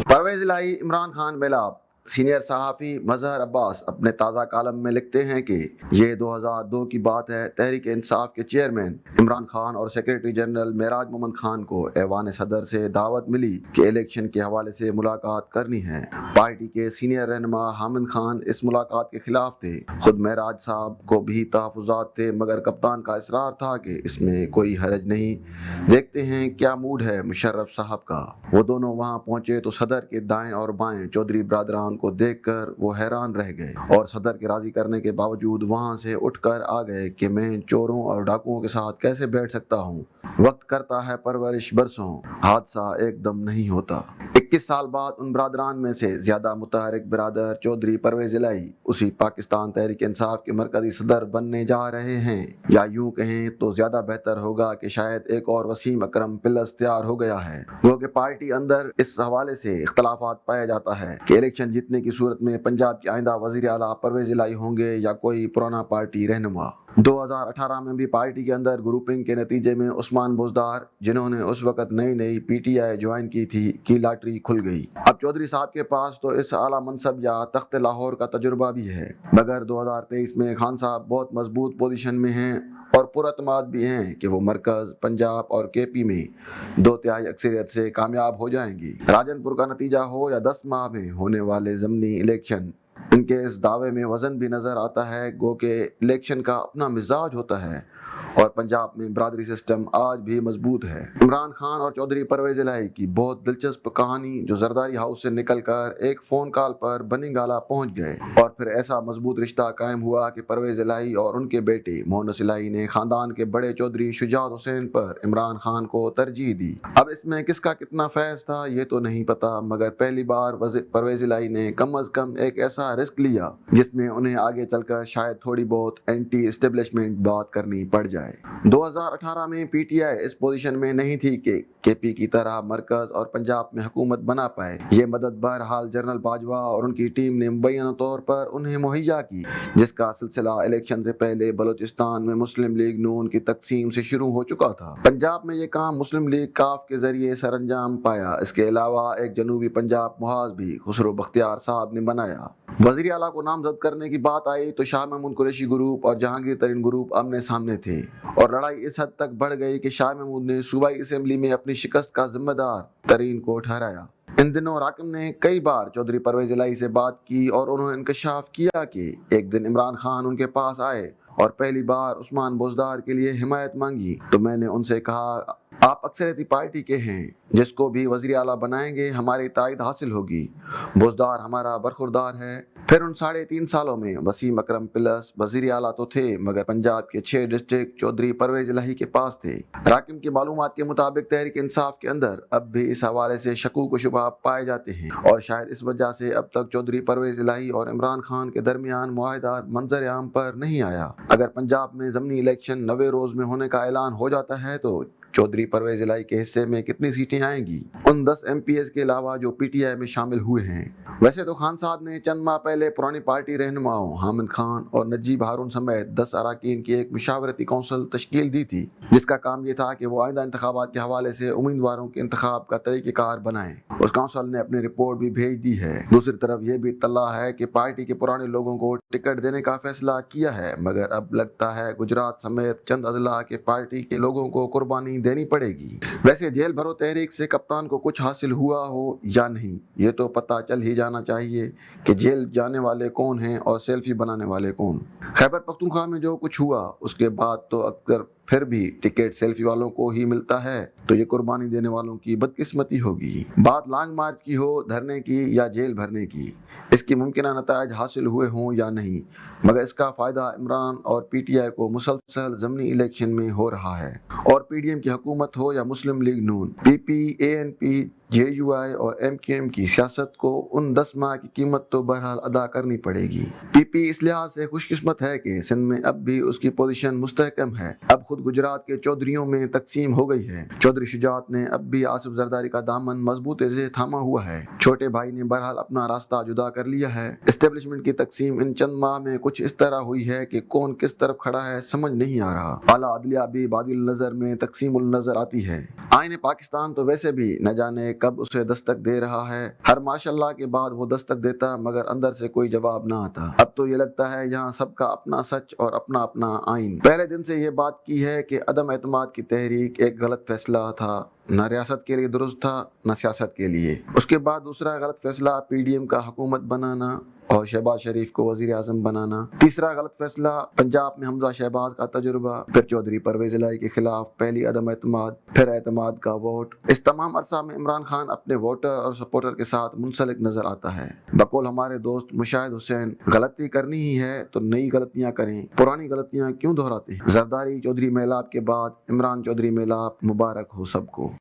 پرویز الہی عمران خان بیلاب۔ سینئر صحافی مظہر عباس اپنے تازہ کالم میں لکھتے ہیں کہ یہ 2002 کی بات ہے، تحریک انصاف کے چیئرمین عمران خان اور سیکریٹری جنرل معراج محمد خان کو ایوان صدر سے دعوت ملی کہ الیکشن کے حوالے سے ملاقات کرنی ہے۔ پارٹی کے سینئر رہنما حامد خان اس ملاقات کے خلاف تھے۔ خود معراج صاحب کو بھی تحفظات تھے، مگر کپتان کا اصرار تھا کہ اس میں کوئی حرج نہیں، دیکھتے ہیں کیا موڈ ہے مشرف صاحب کا۔ وہ دونوں وہاں پہنچے تو صدر کے دائیں اور بائیں چودھری برادران کو دیکھ کر وہ حیران رہ گئے اور صدر کے راضی کرنے کے باوجود وہاں سے اٹھ کر آ گئے کہ میں چوروں اور ڈاکوؤں کے ساتھ کیسے بیٹھ سکتا ہوں؟ وقت کرتا ہے پرورش برسوں، حادثہ ایک دم نہیں ہوتا۔ 21 سال بعد ان برادران میں سے زیادہ متحرک برادر چودھری پرویز الہی اسی پاکستان تحریک انصاف کے مرکزی صدر بننے جا رہے ہیں، یا یوں کہیں تو زیادہ بہتر ہوگا کہ شاید ایک اور وسیم اکرم پلس تیار ہو گیا ہے۔ وہ کہ پارٹی اندر اس حوالے سے اختلافات پایا جاتا ہے کہ الیکشن جیتنے کی صورت میں پنجاب کے آئندہ وزیر اعلیٰ پرویز الہی ہوں گے یا کوئی پرانا پارٹی رہنما۔ 2018 میں بھی پارٹی کے اندر گروپنگ کے نتیجے میں عثمان بزدار، جنہوں نے اس وقت نئی پی ٹی آئی جوائن کی تھی، کی لاٹری کھل گئی۔ اب چودھری صاحب کے پاس تو اس اعلیٰ منصب یا تخت لاہور کا تجربہ بھی ہے، مگر 2023 میں خان صاحب بہت مضبوط پوزیشن میں ہیں اور پراعتماد بھی ہیں کہ وہ مرکز، پنجاب اور کے پی میں 2/3 اکثریت سے کامیاب ہو جائیں گی۔ راجن پور کا نتیجہ ہو یا 10 ماہ میں ہونے والے ضمنی الیکشن، ان کے اس دعوے میں وزن بھی نظر آتا ہے، گو کہ الیکشن کا اپنا مزاج ہوتا ہے اور پنجاب میں برادری سسٹم آج بھی مضبوط ہے۔ عمران خان اور چودھری پرویز الہی کی بہت دلچسپ کہانی، جو زرداری ہاؤس سے نکل کر ایک فون کال پر بنی گالہ پہنچ گئے اور پھر ایسا مضبوط رشتہ قائم ہوا کہ پرویز الہی اور ان کے بیٹے مونس الہی نے خاندان کے بڑے چودھری شجاعت حسین پر عمران خان کو ترجیح دی۔ اب اس میں کس کا کتنا فیض تھا یہ تو نہیں پتا، مگر پہلی بار پرویز الہی نے کم از کم ایک ایسا رسک لیا جس میں انہیں آگے چل کر شاید تھوڑی بہت اینٹی اسٹیبلشمنٹ بات کرنی پڑ جائے۔ 2018 میں P T I us position میں نہیں تھی کہ کے پی کی طرح مرکز اور پنجاب میں حکومت بنا پائے۔ یہ مدد بہرحال جنرل باجوہ اور ان کی ٹیم نے مبینہ طور پر انہیں مہیا کی، جس کا سلسلہ الیکشن سے پہلے بلوچستان میں مسلم لیگ نون کی تقسیم سے شروع ہو چکا تھا۔ پنجاب میں یہ کام مسلم لیگ کاف کے ذریعے سر انجام پایا۔ اس کے علاوہ ایک جنوبی پنجاب محاذ بھی خسرو بختیار صاحب نے بنایا۔ وزیر اعلیٰ کو نامزد کرنے کی بات آئی تو شاہ محمود قریشی گروپ اور جہانگیر ترین گروپ آمنے سامنے تھے، اور لڑائی اس حد تک بڑھ گئی کہ شاہ محمود نے صوبائی اسمبلی میں اپنی شکست کا ذمہ دار ترین کو ٹھہرایا۔ ان دنوں راکم نے کئی بار چودھری پرویز الہی سے بات کی اور انہوں نے انکشاف کیا کہ ایک دن عمران خان ان کے پاس آئے اور پہلی بار عثمان بزدار کے لیے حمایت مانگی تو میں نے ان سے کہا، آپ اکثریتی پارٹی کے ہیں، جس کو بھی وزیر اعلیٰ بنائیں گے ہماری تائید حاصل ہوگی۔ بزدار ہمارا برخوردار ہے۔ پھر ان 3.5 سالوں میں وسیم اکرم پلس وزیر اعلیٰ تو تھے، مگر پنجاب کے 6 ڈسٹرکٹ چودھری پرویز الہی کے پاس تھے۔ راکم کی معلومات کے مطابق تحریک انصاف کے اندر اب بھی اس حوالے سے شکوک و شبہات پائے جاتے ہیں، اور شاید اس وجہ سے اب تک چودھری پرویز الہی اور عمران خان کے درمیان معاہدہ منظر عام پر نہیں آیا۔ اگر پنجاب میں ضمنی الیکشن 90 روز میں ہونے کا اعلان ہو جاتا ہے تو چودھری پرویز الہی کے حصے میں کتنی سیٹیں آئیں گی، ان 10 ایم پی ایز کے علاوہ جو پی ٹی آئی میں شامل ہوئے ہیں؟ ویسے تو خان صاحب نے چند ماہ پہلے پرانی پارٹی رہنماؤں حامد خان اور نجیب ہارون سمیت 10 اراکین کی ایک مشاورتی کونسل تشکیل دی تھی، جس کا کام یہ تھا کہ وہ آئندہ انتخابات کے حوالے سے امیدواروں کے انتخاب کا طریقہ کار بنائیں۔ اس کونسل نے اپنی رپورٹ بھی بھیج دی ہے۔ دوسری طرف یہ بھی اطلاع ہے کہ پارٹی کے پرانے لوگوں کو ٹکٹ دینے کا فیصلہ کیا ہے، مگر اب لگتا ہے گجرات سمیت چند اضلاع کے پارٹی کے لوگوں کو قربانی دینی پڑے گی۔ ویسے جیل بھرو تحریک سے کپتان کو کچھ حاصل ہوا ہو یا نہیں، یہ تو پتہ چل ہی جانا چاہیے کہ جیل جانے والے کون ہیں اور سیلفی بنانے والے کون۔ خیبر پختونخوا میں جو کچھ ہوا اس کے بعد تو اکثر پھر بھی ٹکٹ سیلفی والوں کو ہی ملتا ہے، تو یہ قربانی دینے والوں کی بدقسمتی ہوگی۔ بات لانگ مارچ کی ہو، دھرنے کی یا جیل بھرنے کی، اس کی ممکنہ نتائج حاصل ہوئے ہوں یا نہیں، مگر اس کا فائدہ عمران اور پی ٹی آئی کو مسلسل ضمنی الیکشن میں ہو رہا ہے، اور پی ڈی ایم کی حکومت ہو یا مسلم لیگ نون، P P, A N P, J U I اور ایم کیو ایم کی سیاست کو ان 10 ماہ کی قیمت تو بہرحال ادا کرنی پڑے گی۔ پی پی اس لحاظ سے خوش قسمت ہے کہ سندھ میں اب بھی اس کی پوزیشن مستحکم ہے۔ اب خود خود گجرات کے چودھریوں میں تقسیم ہو گئی ہے۔ چودھری شجاعت نے اب بھی آصف زرداری کا دامن مضبوطی سے تھاما ہوا ہے۔ چھوٹے بھائی نے بہرحال اپنا راستہ جدا کر لیا ہے۔ اسٹیبلشمنٹ کی تقسیم ان چند ماہ میں کچھ اس طرح ہوئی ہے کہ کون کس طرف کھڑا ہے سمجھ نہیں آ رہا۔ اعلیٰ عدلیہ بھی بادل النظر میں تقسیم النظر آتی ہے۔ آئین پاکستان تو ویسے بھی نہ جانے کب اسے دستک دے رہا ہے۔ ہر ماشاء اللہ کے بعد وہ دستک دیتا مگر اندر سے کوئی جواب نہ آتا۔ اب تو یہ لگتا ہے یہاں سب کا اپنا سچ اور اپنا اپنا آئین۔ پہلے دن سے یہ بات کی ہے کہ عدم اعتماد کی تحریک ایک غلط فیصلہ تھا، نہ ریاست کے لیے درست تھا نہ سیاست کے لیے۔ اس کے بعد دوسرا غلط فیصلہ پی ڈی ایم کا حکومت بنانا اور شہباز شریف کو وزیر اعظم بنانا۔ تیسرا غلط فیصلہ پنجاب میں حمزہ شہباز کا تجربہ، پھر چودھری پرویز الہی کے خلاف پہلی عدم اعتماد، پھر اعتماد کا ووٹ۔ اس تمام عرصہ میں عمران خان اپنے ووٹر اور سپورٹر کے ساتھ منسلک نظر آتا ہے۔ بقول ہمارے دوست مشاہد حسین، غلطی کرنی ہی ہے تو نئی غلطیاں کریں، پرانی غلطیاں کیوں دہراتے ہیں؟ زرداری چودھری میلاب کے بعد عمران چودھری میلاب، مبارک ہو سب کو۔